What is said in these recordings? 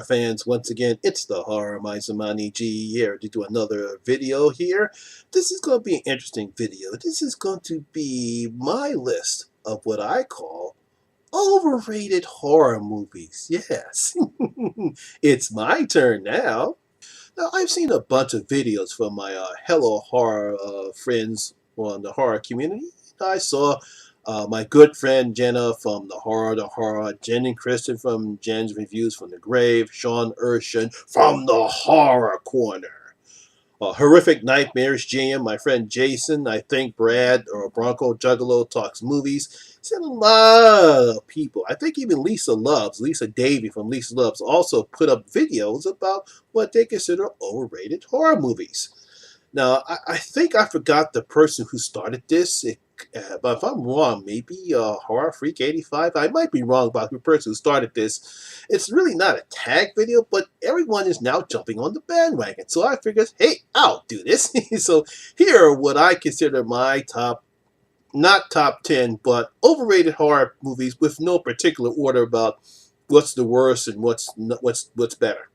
fans. Once again, it's the Horror Miser Monty G here to do another video here. This is going to be an interesting video. This is going to be my list of what I call overrated horror movies. Yes, it's my turn now. Now, I've seen a bunch of videos from my Hello Horror friends on the horror community. I saw my good friend Jenna from the Horror, Jen and Kristen from Jen's Reviews from the Grave, Sean Urshan from the Horror Corner. Horrific Nightmares GM, my friend Jason, I think Brad or Bronco Juggalo Talks Movies. It's a lot of people. I think even Lisa Davy from Lisa Loves also put up videos about what they consider overrated horror movies. Now, I think I forgot the person who started this. But if I'm wrong, maybe Horror Freak 85. I might be wrong about the person who started this. It's really not a tag video, but everyone is now jumping on the bandwagon. So I figured, hey, I'll do this. So here are what I consider my not top 10, but overrated horror movies with no particular order about what's the worst and what's better.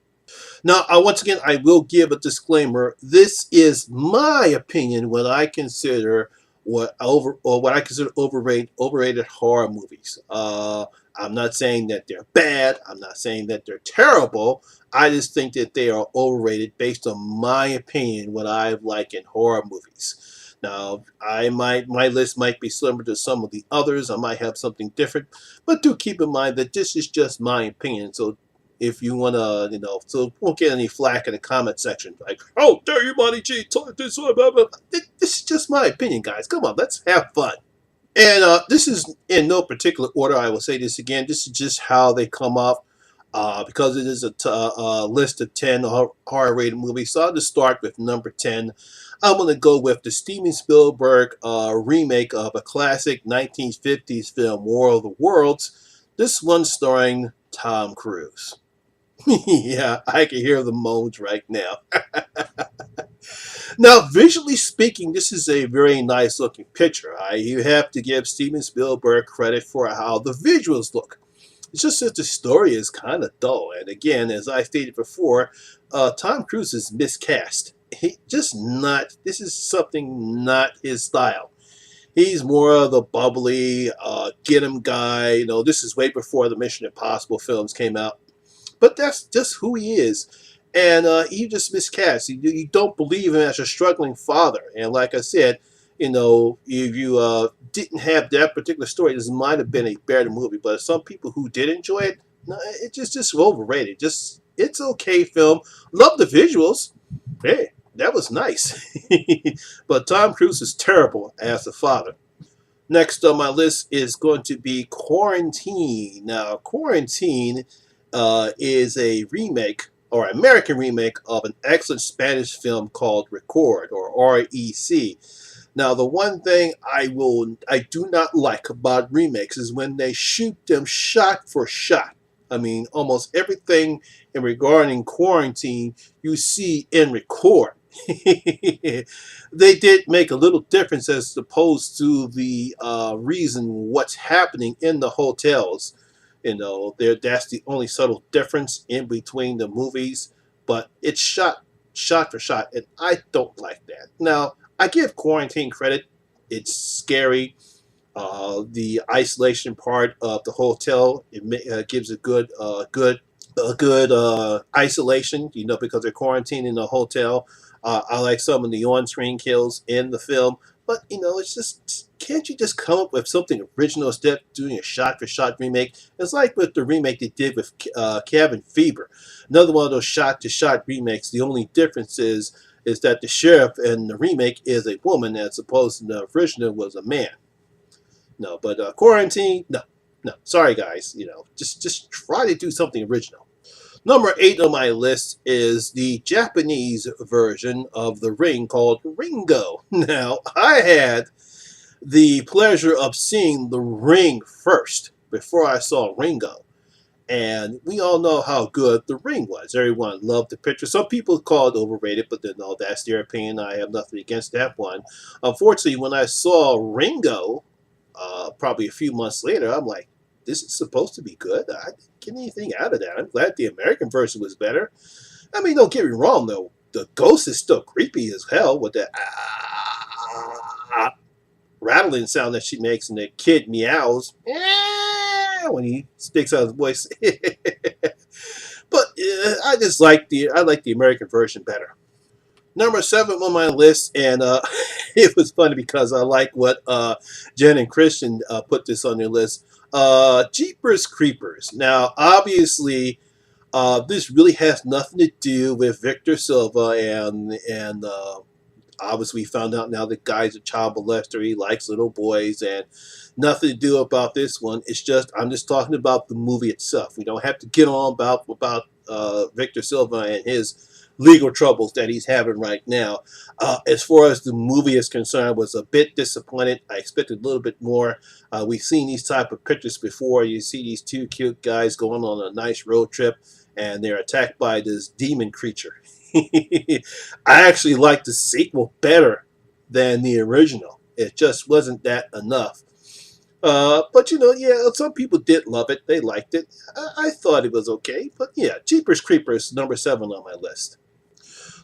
Now, once again, I will give a disclaimer. This is my opinion when I consider what I consider overrated horror movies. I'm not saying that they're bad. I'm not saying that they're terrible. I just think that they are overrated based on my opinion, what I like in horror movies. Now, my list might be similar to some of the others. I might have something different, but do keep in mind that this is just my opinion. So if you want to, so won't get any flack in the comment section. Like, oh, dare you, Monty G, talk this way, blah, blah, blah. This is just my opinion, guys. Come on, let's have fun. And this is in no particular order. I will say this again. This is just how they come up because it is a list of 10 horror-rated movies. So I'll just start with number 10. I'm going to go with the Steven Spielberg remake of a classic 1950s film, War of the Worlds. This one starring Tom Cruise. Yeah, I can hear the moans right now. Now, visually speaking, this is a very nice looking picture. You have to give Steven Spielberg credit for how the visuals look. It's just that the story is kind of dull. And again, as I stated before, Tom Cruise is miscast. This is something not his style. He's more of the bubbly, get him guy. This is way before the Mission Impossible films came out. But that's just who he is. And he just miscast. You don't believe him as a struggling father. And like I said, if you didn't have that particular story, this might have been a better movie. But some people who did enjoy it, no, it's just overrated. It's okay film. Love the visuals. Hey, that was nice. But Tom Cruise is terrible as a father. Next on my list is going to be Quarantine. Now, Quarantine is a remake or American remake of an excellent Spanish film called Record, or REC. Now, the one thing I do not like about remakes is when they shoot them shot for shot. I mean, almost everything in regarding Quarantine you see in Record. They did make a little difference as opposed to the reason what's happening in the hotels. That's the only subtle difference in between the movies, but it's shot for shot, and I don't like that. Now, I give Quarantine credit. It's scary. The isolation part of the hotel, it gives a good isolation, because they're quarantined in the hotel. I like some of the on-screen kills in the film, but it's just, can't you just come up with something original instead of doing a shot-for-shot remake? It's like with the remake they did with Cabin Fever, another one of those shot-to-shot remakes. The only difference is that the sheriff in the remake is a woman as opposed to the original was a man. No, but Quarantine, no, sorry guys, just try to do something original. Number 8 on my list is the Japanese version of The Ring called Ringo. Now, I had the pleasure of seeing The Ring first before I saw Ringo. And we all know how good The Ring was. Everyone loved the picture. Some people call it overrated, but no, that's their opinion. I have nothing against that one. Unfortunately, when I saw Ringo, probably a few months later, I'm like, this is supposed to be good. I didn't get anything out of that. I'm glad the American version was better. I mean, don't get me wrong though. The ghost is still creepy as hell with that rattling sound that she makes, and the kid meows when he sticks out his voice. But I like the American version better. Number 7 on my list, and it was funny because I like what Jen and Christian put this on their list. Jeepers Creepers. Now, obviously, this really has nothing to do with Victor Silva, and obviously we found out now the guy's a child molester. He likes little boys, and nothing to do about this one. It's just I'm just talking about the movie itself. We don't have to get on about Victor Silva and his legal troubles that he's having right now. As far as the movie is concerned, was a bit disappointed. I expected a little bit more. We've seen these type of pictures before. You see these two cute guys going on a nice road trip, and they're attacked by this demon creature. I actually like the sequel better than the original. It just wasn't that enough. But yeah, some people did love it. They liked it. I thought it was okay. But yeah, Jeepers Creepers, number 7 on my list.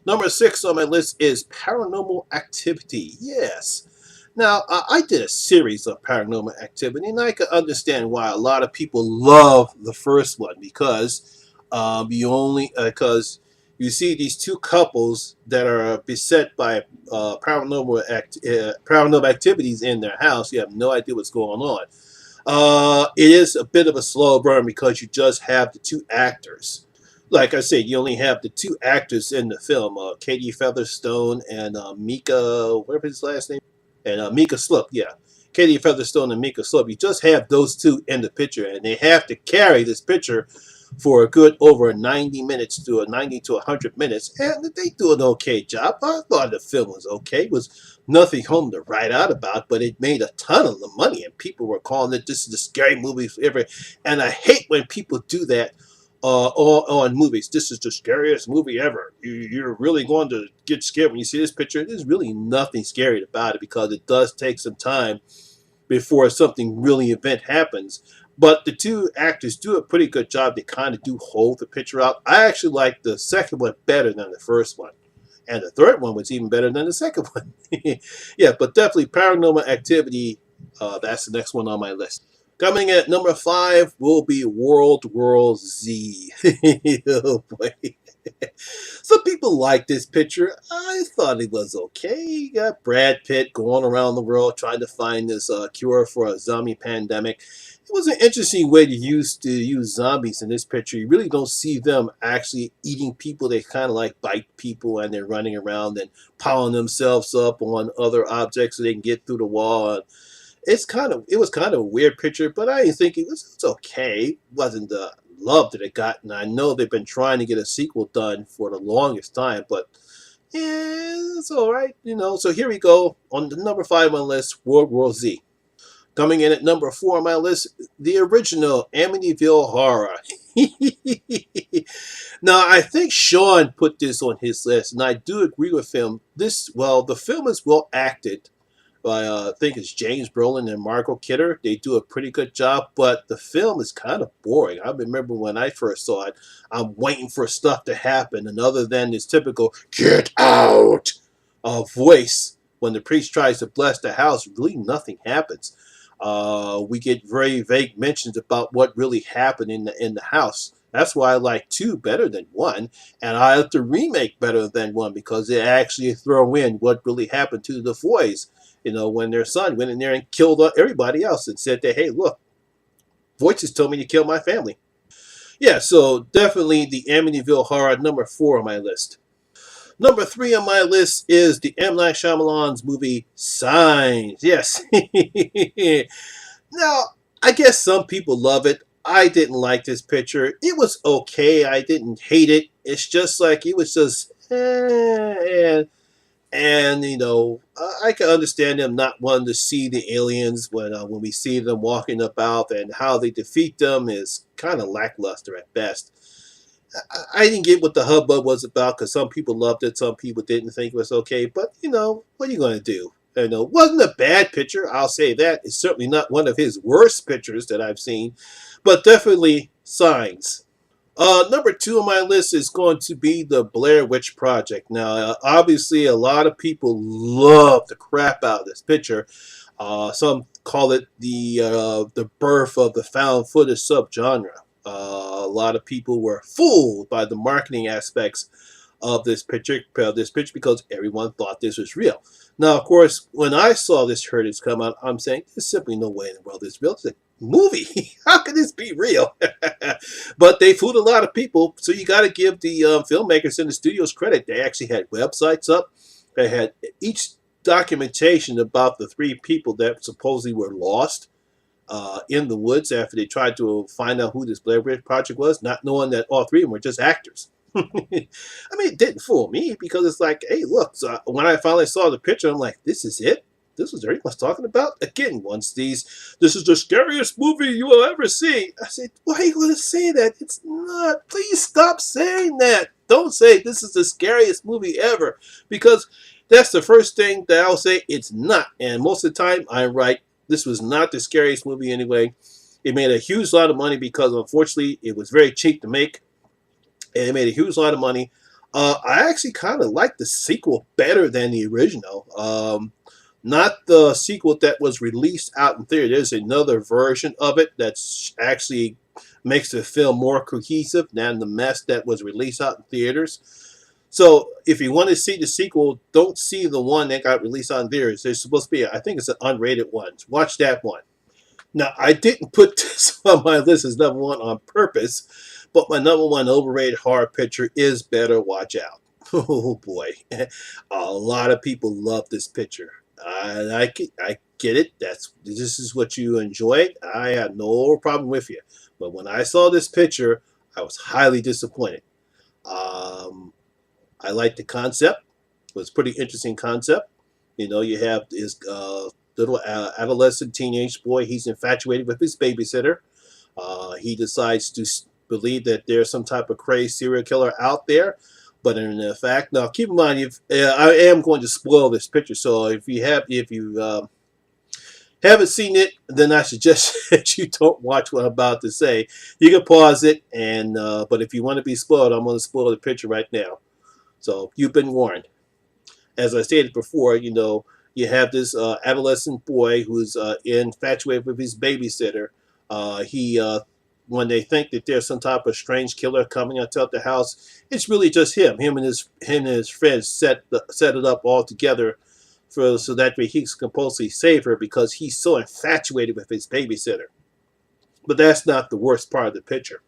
Number 6 on my list is Paranormal Activity. Yes. Now, I did a series of Paranormal Activity, and I can understand why a lot of people love the first one because because you see these two couples that are beset by paranormal activities in their house. You have no idea what's going on. It is a bit of a slow burn because you just have the two actors. Like I said, you only have the two actors in the film, Katie Featherstone and Mika, whatever his last name, and Mika Sloop, yeah. Katie Featherstone and Mika Sloop. You just have those two in the picture, and they have to carry this picture for a good over 90 minutes to 90 to 100 minutes, and they do an okay job. I thought the film was okay. It was nothing home to write out about, but it made a ton of the money, and people were calling it this is the scary movie ever. And I hate when people do that on movies. This is the scariest movie ever. You're really going to get scared when you see this picture. There's really nothing scary about it because it does take some time before something really event happens. But the two actors do a pretty good job. They kind of do hold the picture out. I actually like the second one better than the first one. And the third one was even better than the second one. Yeah, but definitely Paranormal Activity. That's the next one on my list. Coming at number 5 will be World War Z. Oh boy. Some people like this picture. I thought it was okay. You got Brad Pitt going around the world trying to find this cure for a zombie pandemic. It was an interesting way to use zombies in this picture. You really don't see them actually eating people. They kind of like bite people, and they're running around and piling themselves up on other objects so they can get through the wall. It was kind of a weird picture, but I didn't think it's okay. It wasn't the love that it got, and I know they've been trying to get a sequel done for the longest time, but yeah, it's all right, So here we go on the number 5 on the list, World War Z. Coming in at number 4 on my list, the original Amityville Horror. Now, I think Sean put this on his list, and I do agree with him. The film is well acted by I think it's James Brolin and Margot Kidder. They do a pretty good job, but the film is kind of boring. I remember when I first saw it, I'm waiting for stuff to happen, and other than this typical "get out" voice when the priest tries to bless the house, really nothing happens. We get very vague mentions about what really happened in the house. That's why I like 2 better than 1, and I like the remake better than 1 because they actually throw in what really happened to the boys. When their son went in there and killed everybody else and said that, hey, look, voices told me to kill my family. Yeah, so definitely the Amityville Horror, number 4 on my list. Number 3 on my list is the M. Night Shyamalan's movie Signs. Yes. Now, I guess some people love it. I didn't like this picture. It was okay. I didn't hate it. It's just like it was just and I can understand them not wanting to see the aliens when we see them walking about, and how they defeat them is kind of lackluster at best. I didn't get what the hubbub was about because some people loved it, some people didn't think it was okay. But what are you going to do? You know, wasn't a bad picture. I'll say that. It's certainly not one of his worst pictures that I've seen, but definitely signs. Number two on my list is going to be the Blair Witch Project. Now, obviously, a lot of people love the crap out of this picture. Some call it the birth of the found footage subgenre. A lot of people were fooled by the marketing aspects of this picture because everyone thought this was real. Now, of course, when I saw this heritage come out, I'm saying there's simply no way in the world this is real. It's a movie. How can this be real? But they fooled a lot of people, so you got to give the filmmakers and the studios credit. They actually had websites up. They had each documentation about the three people that supposedly were lost in the woods after they tried to find out who this Blair Witch Project was, not knowing that all three of them were just actors. I mean, it didn't fool me because it's like, hey, look. So when I finally saw the picture, I'm like, this is it. This was everyone's talking about. Again, this is the scariest movie you will ever see. I said, why are you going to say that? It's not. Please stop saying that. Don't say this is the scariest movie ever, because that's the first thing that I'll say. It's not. And most of the time, I'm right. This was not the scariest movie anyway. It made a huge lot of money because, unfortunately, it was very cheap to make. And it made a huge lot of money. I actually kind of like the sequel better than the original. Not the sequel that was released out in theater. There's another version of it that's actually makes the film more cohesive than the mess that was released out in theaters. So if you want to see the sequel, don't see the one that got released out in theaters. There's supposed to be, I think it's an unrated one. Watch that one. Now, I didn't put this on my list as number one on purpose, but my number one overrated horror picture is Better Watch Out. Oh boy, a lot of people love this picture. I get it. This is what you enjoy. I have no problem with you. But when I saw this picture, I was highly disappointed. I liked the concept. It was a pretty interesting concept. You know, you have this little adolescent teenage boy. He's infatuated with his babysitter. He decides to believe that there's some type of crazy serial killer out there. But in fact, now keep in mind, I am going to spoil this picture. So if you haven't seen it, then I suggest that you don't watch what I'm about to say. You can pause it, and but if you want to be spoiled, I'm going to spoil the picture right now. So you've been warned. As I stated before, you know, you have this adolescent boy who's infatuated with his babysitter. When they think that there's some type of strange killer coming out the house, it's really just him. Him and his friends set it up all together so that way he can compulsively save her because he's so infatuated with his babysitter. But that's not the worst part of the picture.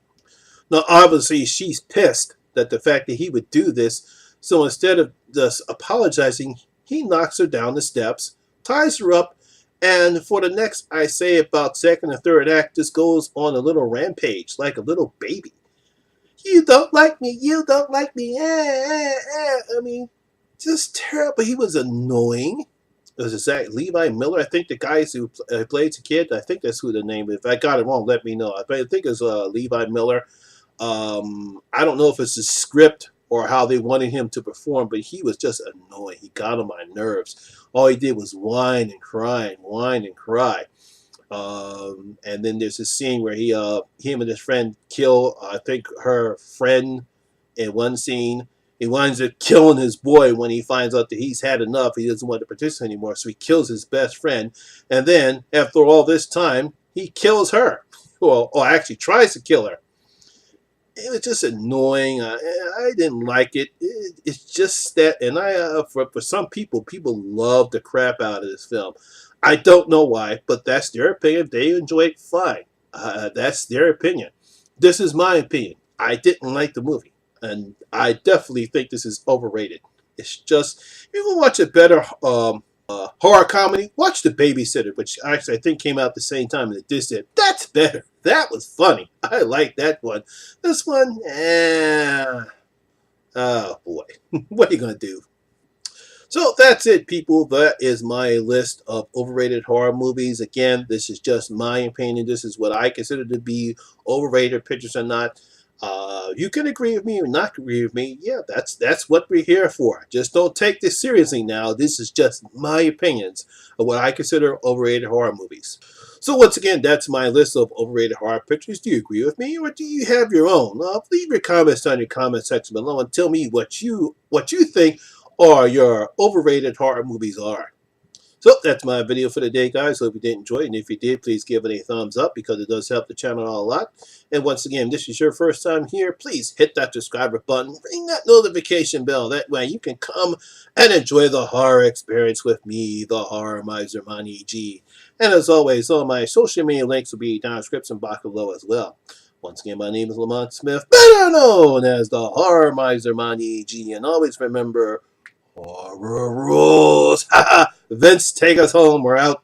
Now, obviously, she's pissed that the fact that he would do this. So instead of just apologizing, he knocks her down the steps, ties her up, and for the next, I say, about second or third act, just goes on a little rampage like a little baby. You don't like me. You don't like me. I mean, just terrible. He was annoying. It was exactly Levi Miller. I think the guys who played the kid, I think that's who the name is. If I got it wrong, let me know. I think it's Levi Miller. I don't know if it's the script or how they wanted him to perform, but he was just annoying. He got on my nerves. All he did was whine and cry and whine and cry. And then there's this scene where him and his friend kill, I think, her friend in one scene. He winds up killing his boy when he finds out that he's had enough. He doesn't want to participate anymore, so he kills his best friend. And then, after all this time, he kills her. Or actually tries to kill her. It was just annoying. I didn't like it. It's just that, and for some people love the crap out of this film. I don't know why, but that's their opinion. If they enjoy it, fine. That's their opinion. This is my opinion. I didn't like the movie, and I definitely think this is overrated. It's just, if you want to watch a better horror comedy, watch The Babysitter, which actually I think came out the same time that this did. That's better. That was funny. I like that one. This one, oh boy. What are you going to do? So that's it, people. That is my list of overrated horror movies. Again, this is just my opinion. This is what I consider to be overrated pictures or not. You can agree with me or not agree with me. Yeah, that's what we're here for. Just don't take this seriously now. This is just my opinions of what I consider overrated horror movies. So once again, that's my list of overrated horror pictures. Do you agree with me, or do you have your own? Leave your comments on your comment section below and tell me what you think or your overrated horror movies are. So that's my video for today, guys. Hope you did enjoy it. And if you did, please give it a thumbs up because it does help the channel out a lot. And once again, if this is your first time here, please hit that subscriber button. Ring that notification bell. That way you can come and enjoy the horror experience with me, the Horror Miser Monty G. And as always, all my social media links will be down in the description box below as well. Once again, my name is Lamont Smith, better known as the Horror Miser Monty G. And always remember, horror rules. Vince, take us home. We're out.